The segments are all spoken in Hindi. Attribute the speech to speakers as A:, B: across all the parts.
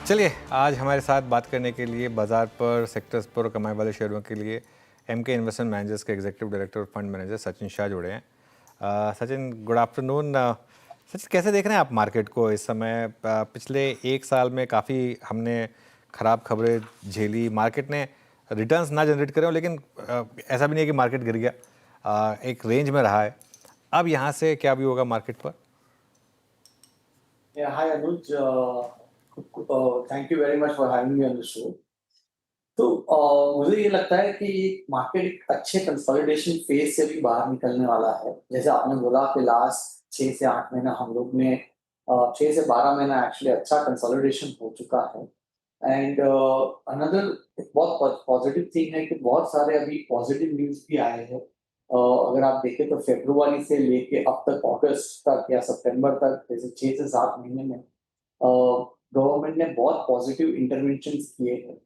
A: चलिए आज हमारे साथ बात करने के लिए बाजार पर सेक्टर्स पर कमाए वाले शेयरों के लिए एमके इन्वेस्टमेंट मैनेजर्स के एग्जीक्यूटिव डायरेक्टर और फंड मैनेजर सचिन शाह जुड़े हैं। Sachin, good afternoon. सचिन, कैसे देख रहे हैं आप मार्केट को इस समय? पिछले एक साल में काफ़ी हमने ख़राब खबरें झेली, मार्केट ने रिटर्न्स ना जनरेट करे हो, लेकिन ऐसा भी नहीं है कि मार्केट गिर गया, एक रेंज में रहा है। अब यहाँ से क्या भी होगा मार्केट पर?
B: Yeah, hi Anuj. Thank you very much for having me on the show. तो मुझे ये लगता है कि मार्केट एक अच्छे कंसोलिडेशन फेज से भी बाहर निकलने वाला है। जैसे आपने बोला कि लास्ट 6 से 8 महीना हम लोग ने 6 से 12 महीना एक्चुअली अच्छा कंसोलिडेशन हो चुका है। एंड अनदर बहुत पॉजिटिव थिंग है कि बहुत सारे अभी पॉजिटिव न्यूज़ भी आए हैं। अगर आप देखें तो फ़रवरी से लेके अब तक अगस्त तक या सितंबर तक, जैसे 6 से 7 महीने में गवर्नमेंट ने बहुत पॉजिटिव इंटरवेंशंस किए हैं।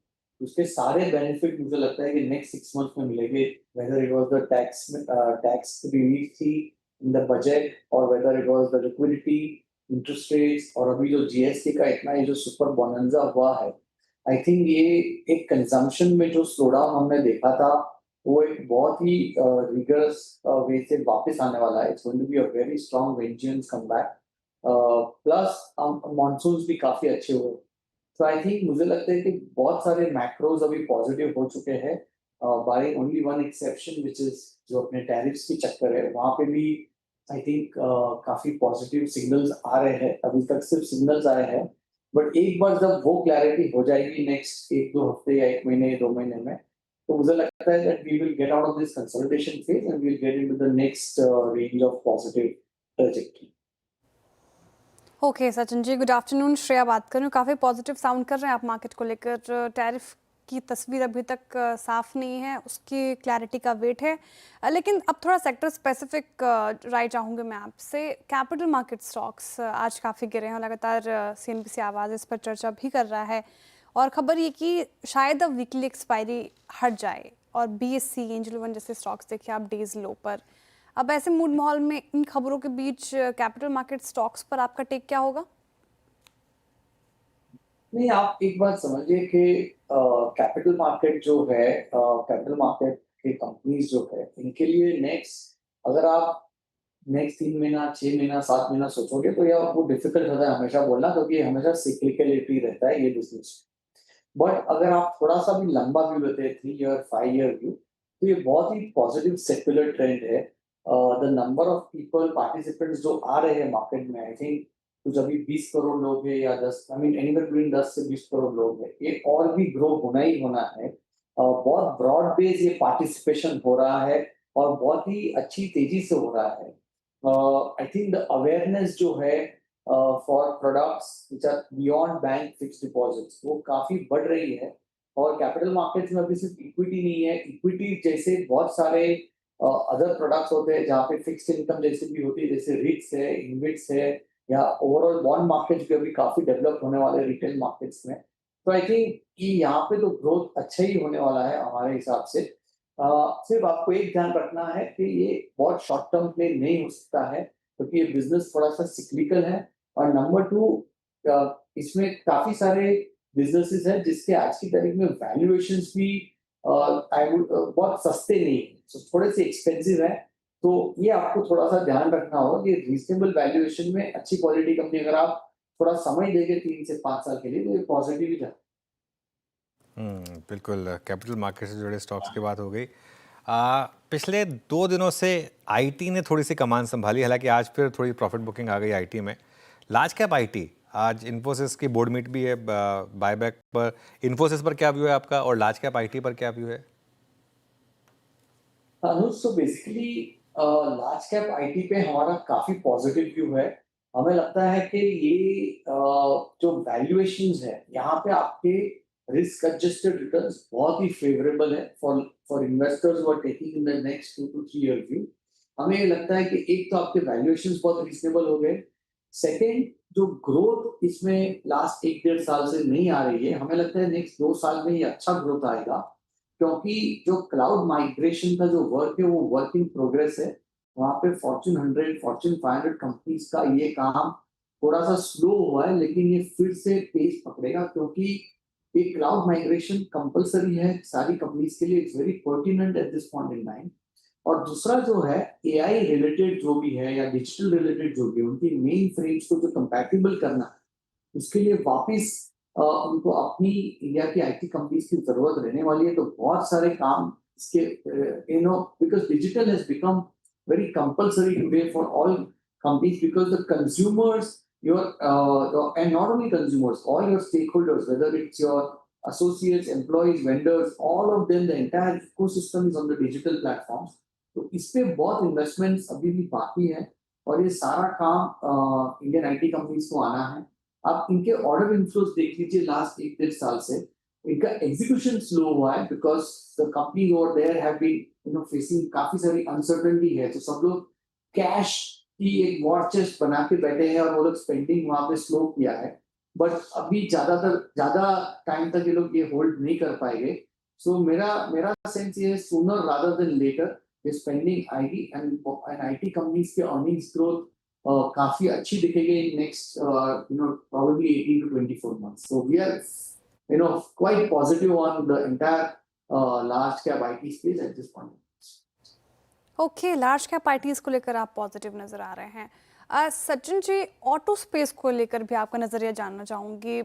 B: उसके सारे बेनिफिट मुझे लगता है कि नेक्स्ट 6 मंथ्स में मिलेंगे, whether it was the tax relief थी इन द बजट और whether it was the liquidity, interest rates और अभी जो जीएसटी का इतना ये जो सुपर बोनंजा हुआ है। आई थिंक ये एक कंजम्पशन में जो स्लोडाउन हमने देखा था वो एक बहुत ही रिगरस वे से वापस आने वाला है। It's going to be a very strong vengeance comeback. Plus monsoon भी काफी अच्छे हुए। तो आई थिंक मुझे लगता है कि बहुत सारे मैक्रोज अभी पॉजिटिव हो चुके हैं, barring only one exception which is जो अपने टैरिफ्स की चक्कर है वहां पे भी आई थिंक काफी पॉजिटिव सिग्नल्स आ रहे हैं। अभी तक सिर्फ सिग्नल्स आए हैं, बट एक बार जब वो क्लैरिटी हो जाएगी नेक्स्ट 1-2 हफ्ते या 1 महीने 2 महीने में, तो मुझे लगता है that we will get out of this consolidation phase and we'll get into the next range of positive trajectory.
C: Okay Sachin ji, good afternoon. Shreya बात कर रही हूँ। काफ़ी पॉजिटिव साउंड कर रहे हैं आप मार्केट को लेकर। टैरिफ की तस्वीर अभी तक साफ नहीं है, उसकी क्लैरिटी का वेट है। लेकिन अब थोड़ा सेक्टर स्पेसिफिक राय चाहूँगी मैं आपसे। कैपिटल मार्केट स्टॉक्स आज काफ़ी गिरे हैं, लगातार सीएनबीसी आवाज़ इस पर चर्चा भी कर रहा है और खबर ये कि शायद अब वीकली एक्सपायरी हट जाए और बीएससी, एंजल वन जैसे स्टॉक्स देखिए आप डेज लो पर। अब ऐसे मूड माहौल में इन खबरों के बीच कैपिटल मार्केट स्टॉक्स पर आपका टेक क्या होगा?
B: नहीं, आप एक बात समझिए कि कैपिटल मार्केट जो है, कैपिटल मार्केट की कंपनीज जो है, इनके लिए नेक्स्ट अगर आप नेक्स्ट 3 महीना 6 महीना 7 महीना सोचोगे तो यह वो डिफिकल्ट होता है हमेशा बोलना, क्योंकि ये हमेशा सिक्लिकलिटी रहता है ये बिजनेस। बट अगर आप थोड़ा सा भी लंबा व्यू लेते हैं, 3 ईयर 5 ईयर व्यू, तो ये बहुत ही पॉजिटिव सेक्युलर ट्रेंड है। The number of people participants जो आ रहे हैं मार्केट में, आई थिंक कुछ अभी 20 करोड़ लोग हैं या 10, आई मीन एनीवेयर बिटवीन 10 से 20 करोड़ लोग हैं। ये और भी ग्रो होना ही होना है। बहुत ब्रॉड बेस ये पार्टिसिपेशन हो रहा है और बहुत ही अच्छी तेजी से हो रहा है। आई थिंक द अवेयरनेस जो है for products which are beyond bank fixed deposits वो काफी बढ़ रही है। और कैपिटल मार्केट्स में अभी सिर्फ इक्विटी नहीं है, इक्विटी जैसे बहुत सारे अदर प्रोडक्ट्स होते हैं जहाँ पे फिक्स्ड इनकम जैसे भी होती है, जैसे रिट्स है, इनविट्स है, या ओवरऑल बॉन्ड मार्केट्स भी अभी काफी डेवलप होने वाले रिटेल मार्केट्स में। तो आई थिंक कि यहाँ पे तो ग्रोथ अच्छा ही होने वाला है हमारे हिसाब से। सिर्फ आपको एक ध्यान रखना है कि ये बहुत शॉर्ट टर्म प्ले नहीं हो सकता है, क्योंकि ये बिजनेस थोड़ा सा सिक्लिकल है। और नंबर टू, इसमें काफी सारे बिजनेसेस हैं जिसके आज की तारीख में वैल्यूएशंस भी आई वुड बहुत सस्ते नहीं है, so, थोड़े से एक्सपेंसिव है। तो ये आपको थोड़ा सा ध्यान रखना होगा कि रीजनेबल वैल्यूएशन में अच्छी क्वालिटी कंपनी अगर आप थोड़ा समय देंगे 3 से 5 साल के लिए, तो ये पॉजिटिव ही था।
A: बिल्कुल। कैपिटल मार्केट से जुड़े स्टॉक्स की बात हो गई। पिछले 2 दिनों से आईटी ने थोड़ी सी कमान संभाली, हालांकि आज फिर थोड़ी प्रॉफिट बुकिंग आ गई आईटी में। लार्ज कैप आईटी, आज इन्फोसिस की बोर्ड मीट भी है, बायबैक पर इन्फोसिस पर क्या व्यू है आपका और लार्ज कैप आईटी पर क्या व्यू है?
B: Anuj, so basically large cap IT पे हमारा काफी पॉजिटिव व्यू है। हमें लगता है कि ये जो वैल्यूएशंस है यहाँ पे आपके रिस्क एडजस्टेड रिटर्न्स बहुत ही फेवरेबल है for for investors who are taking in the next 2 to 3 year view. हमें ये लगता है कि एक तो आपके वैल्यूएशंस बहुत रीजनेबल हो गए। सेकेंड, जो ग्रोथ इसमें लास्ट 1-1.5 साल से नहीं आ रही है, हमें लगता है नेक्स्ट 2 साल में ये अच्छा ग्रोथ आएगा, क्योंकि जो क्लाउड माइग्रेशन का जो वर्क है वो वर्क इन प्रोग्रेस है। वहाँ पे फॉर्च्यून 100 फॉर्च्यून 500 कंपनीज का ये काम थोड़ा सा स्लो हुआ है, लेकिन ये फिर से पेस पकड़ेगा क्योंकि ये क्लाउड माइग्रेशन कंपलसरी है सारी कंपनीज के लिए, it's very pertinent at this point in time. और दूसरा जो है एआई रिलेटेड जो भी है या डिजिटल रिलेटेड जो भी है, उनकी मेन फ्रेम्स को जो कंपैटिबल करना है, उसके लिए वापस उनको अपनी इंडिया की आईटी कंपनीज की जरूरत रहने वाली है। तो बहुत सारे काम इसके because digital has become very compulsory today for all companies because the consumers and not only consumers, all your stakeholders, whether it's your associates, employees, vendors, all of them, the entire ecosystem is on the digital platforms. तो इस पे बहुत इन्वेस्टमेंट्स अभी भी बाकी है और ये सारा काम इंडियन आईटी कंपनीज को आना है। आप इनके ऑर्डर इनफ्लोस देख लीजिए लास्ट 1-1.5 साल से, इनका एग्जीक्यूशन स्लो हुआ है because the companies over there have been facing काफी सारी अनसर्टेनिटी है। तो सब लोग कैश की एक वॉर चेस्ट बना के बैठे हैं और वो लोग स्पेंडिंग वहां पे स्लो किया है, बट अभी ज्यादा टाइम तक ये लोग ये होल्ड नहीं कर पाएंगे। सो मेरा सेंस ये है सूनर रादर देन लेटर ये स्पेंडिंग आएगी एंड आईटी कंपनीज के अर्निंग्स ग्रोथ काफी अच्छी दिखेगी in next probably 18 to 24 months. So we are quite positive on the entire large cap IT space at this point.
C: Okay, large cap ITs को लेकर आप पॉजिटिव नज़र आ रहे हैं। सचिन जी, ऑटो स्पेस को लेकर भी आपका नज़रिया जानना चाहूँगी।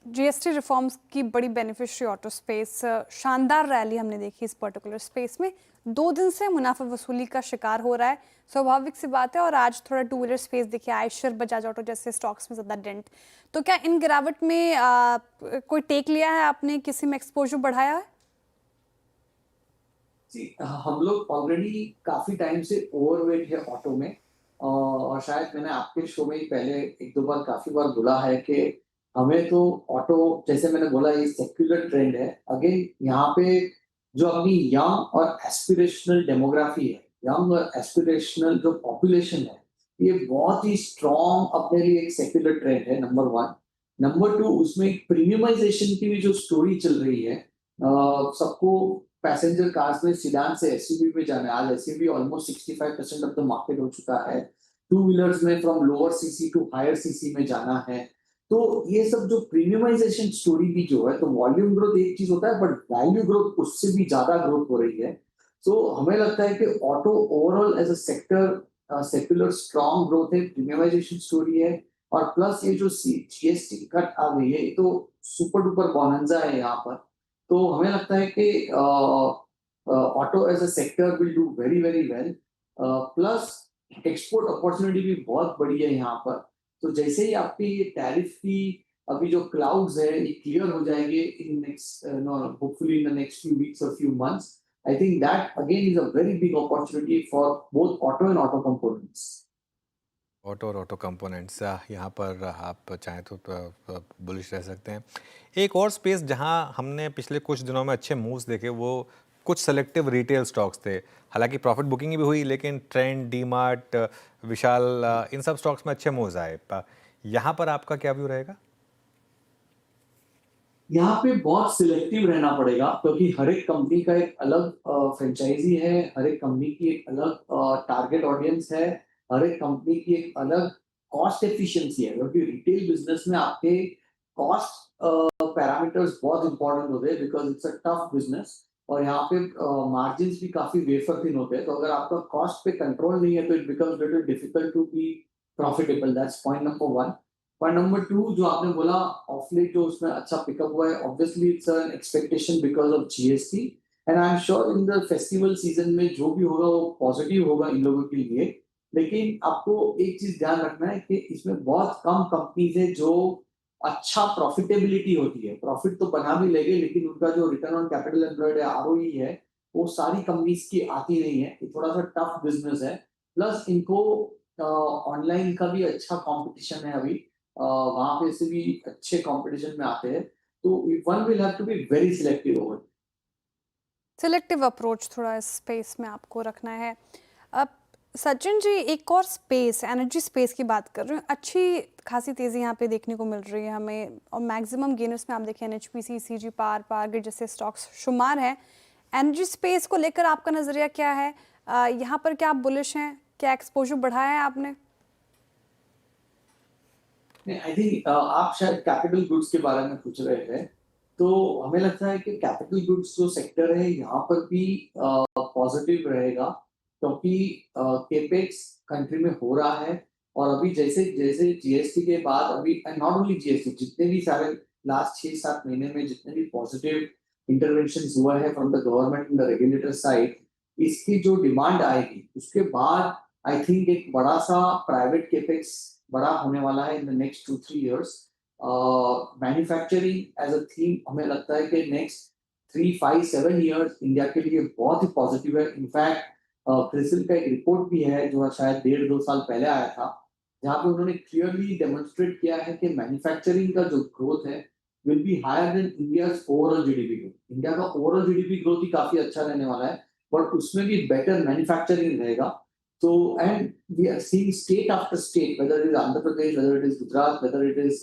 C: जीएसटी रिफॉर्म्स की बड़ी बेनिफिशियरी ऑटो स्पेस, शानदार रैली हमने देखी इस पर्टिकुलर स्पेस में, 2 दिन से मुनाफा वसूली का शिकार हो रहा है, स्वाभाविक सी बात है। और आज थोड़ा टू व्हीलर स्पेस देखिए, आयशर, बजाज ऑटो जैसे स्टॉक्स में ज़्यादा डेंट। तो क्या इन गिरावट में कोई टेक लिया है आपने, किसी में एक्सपोजर बढ़ाया है?
B: हम लोग ऑलरेडी काफी टाइम से ओवरवेट है ऑटो में और शायद मैंने आपके शो में ही पहले 1-2 बार काफी बार बोला है कि हमें तो ऑटो, जैसे मैंने बोला, ये सेक्युलर ट्रेंड है। अगेन यहाँ पे जो अपनी यंग और एस्पिरेशनल डेमोग्राफी है, यंग और एस्पिरेशनल जो पॉपुलेशन है, ये बहुत ही स्ट्रॉन्ग अपने लिए एक सेक्युलर ट्रेंड है, नंबर 1। नंबर 2, उसमें प्रीमियमाइजेशन की भी जो स्टोरी चल रही है, सबको पैसेंजर कार्स में सिडान से एसयूवी में जाना है। आज SUV almost 65% of the market हो चुका है। टू व्हीलर्स में from lower CC to higher CC में जाना है। तो ये सब जो प्रीमियमाइजेशन स्टोरी भी जो है, तो वॉल्यूम ग्रोथ एक चीज होता है, बट वैल्यू ग्रोथ उससे भी ज्यादा ग्रोथ हो रही है। सो हमें लगता है कि auto overall as a sector secular strong growth है, प्रीमियमाइजेशन स्टोरी है, और प्लस ये जो जीएसटी कट आ गई है, ये तो सुपर डुपर बोनंजा है यहाँ पर। तो हमें लगता है कि auto as a sector will do very very well. Plus export opportunity भी बहुत बड़ी है यहाँ पर। तो जैसे ही आपकी ये टैरिफ की अभी जो क्लाउड्स है ये क्लियर हो जाएंगे in next hopefully in the next few weeks और few months, I think that again is a very big opportunity for both auto and auto components.
A: Auto और ऑटो कंपोनेंट्स, यहाँ पर आप चाहें तो बुलिश रह सकते हैं। एक और स्पेस जहाँ हमने पिछले कुछ दिनों में अच्छे मूव्स देखे, वो कुछ सेलेक्टिव रिटेल स्टॉक्स थे। हालांकि प्रॉफिट बुकिंग भी हुई, लेकिन ट्रेंड, डीमार्ट, विशाल, इन सब स्टॉक्स में अच्छे मूव्स आए। यहाँ पर आपका क्या व्यू रहेगा?
B: यहाँ पे बहुत सिलेक्टिव रहना पड़ेगा क्योंकि हर एक कंपनी का एक अलग फ्रेंचाइजी है, हर एक कंपनी की एक अलग टारगेट ऑडियंस है, हर एक कंपनी की एक अलग कॉस्ट एफिशिएंसी है। क्योंकि रिटेल बिजनेस में आपके कॉस्ट पैरामीटर्स बहुत इंपॉर्टेंट होते हैं because it's a tough business, और यहाँ पे मार्जिन भी काफी वेफर थिन होते हैं। तो अगर आपका कॉस्ट पे कंट्रोल नहीं है तो it becomes little difficult to be profitable. That's point number 1। Point number 2, जो आपने बोला ऑफ लेट जो उसमें अच्छा पिकअप हुआ है, obviously it's an expectation because of GST, and I am sure in the festival season में जो भी होगा वो पॉजिटिव होगा इन लोगों के लिए। लेकिन आपको एक चीज ध्यान रखना है कि इसमें बहुत कम कंपनीज है जो अच्छा प्रॉफिटेबिलिटी होती है। प्रॉफिट तो बना भी लेंगे, लेकिन उनका जो रिटर्न ऑन कैपिटल एम्प्लॉयड है, आरओई है, वो सारी कंपनीज की आती नहीं है। ये थोड़ा सा टफ बिजनेस है। प्लस इनको ऑनलाइन का भी अच्छा कंपटीशन है अभी, वहां पे से भी अच्छे कंपटीशन में आते हैं। तो one will have to be very selective over.
C: Selective approach थोड़ा इस स्पेस में आपको रखना है। अब सचिन जी, एक और स्पेस, एनर्जी स्पेस की बात कर रहे हैं, अच्छी खासी तेज़ी यहाँ पे देखने को मिल रही है हमें, और मैक्सिमम गेनर्स में आप देखें एनएचपीसी, सीजी पावर ग्रिड जैसे स्टॉक्स शुमार हैं। एनर्जी स्पेस को लेकर आपका नज़रिया क्या है? यहाँ पर क्या आप बुलिश हैं? क्या एक्सपोजर बढ़ाया है आपने?
B: नहीं, आई थिंक आप शायद कैपिटल गुड्स के बारे में पूछ रहे थे। तो हमें लगता है कि कैपिटल गुड्स जो सेक्टर है यहाँ पर भी पॉजिटिव रहेगा, क्योंकि केपेक्स कंट्री में हो रहा है। और अभी जैसे जैसे जीएसटी के बाद अभी नॉट ओनली जीएसटी, जितने भी सारे लास्ट 6-7 महीने में जितने भी पॉजिटिव इंटरवेंशन हुआ है from the government and the regulator side, इसकी जो डिमांड आएगी उसके बाद आई थिंक एक बड़ा सा प्राइवेट केपेक्स बड़ा होने वाला है in the next 2-3 years. Manufacturing as a theme हमें लगता है कि नेक्स्ट 3-5-7 इयर्स इंडिया के लिए बहुत ही पॉजिटिव है। इनफैक्ट क्रिसिल का एक रिपोर्ट भी है जो शायद 1.5-2 साल पहले आया था, जहाँ पे उन्होंने क्लियरली डेमोन्स्ट्रेट किया है कि मैन्युफैक्चरिंग का जो ग्रोथ है will be higher than India's overall GDP growth. India का ओवरऑल जीडीपी ग्रोथ ही काफी अच्छा रहने वाला है, बट उसमें भी बेटर मैन्युफैक्चरिंग रहेगा। So, and we are seeing state after state, whether it is Andhra Pradesh, whether it is Gujarat, whether it is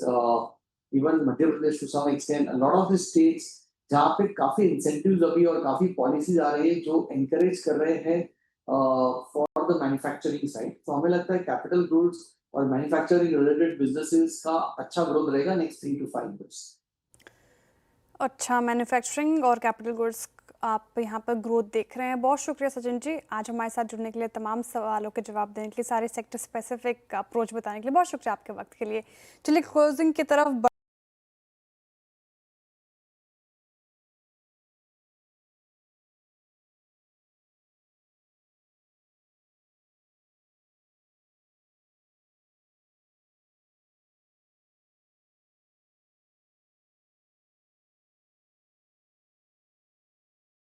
B: even Madhya Pradesh to some extent, a lot of the states जहाँ पे काफी incentives अभी और काफी policies आ रही है जो encourage कर रहे हैं for the manufacturing side. तो हमें लगता है capital goods और manufacturing related businesses का अच्छा growth रहेगा next 3 to 5 years.
C: अच्छा, मैन्युफैक्चरिंग और कैपिटल गुड्स आप यहाँ पर ग्रोथ देख रहे हैं। बहुत शुक्रिया सचिन जी, आज हमारे साथ जुड़ने के लिए, तमाम सवालों के जवाब देने के लिए, सारे सेक्टर स्पेसिफिक अप्रोच बताने के लिए बहुत शुक्रिया आपके वक्त के लिए। चलिए क्लोजिंग की तरफ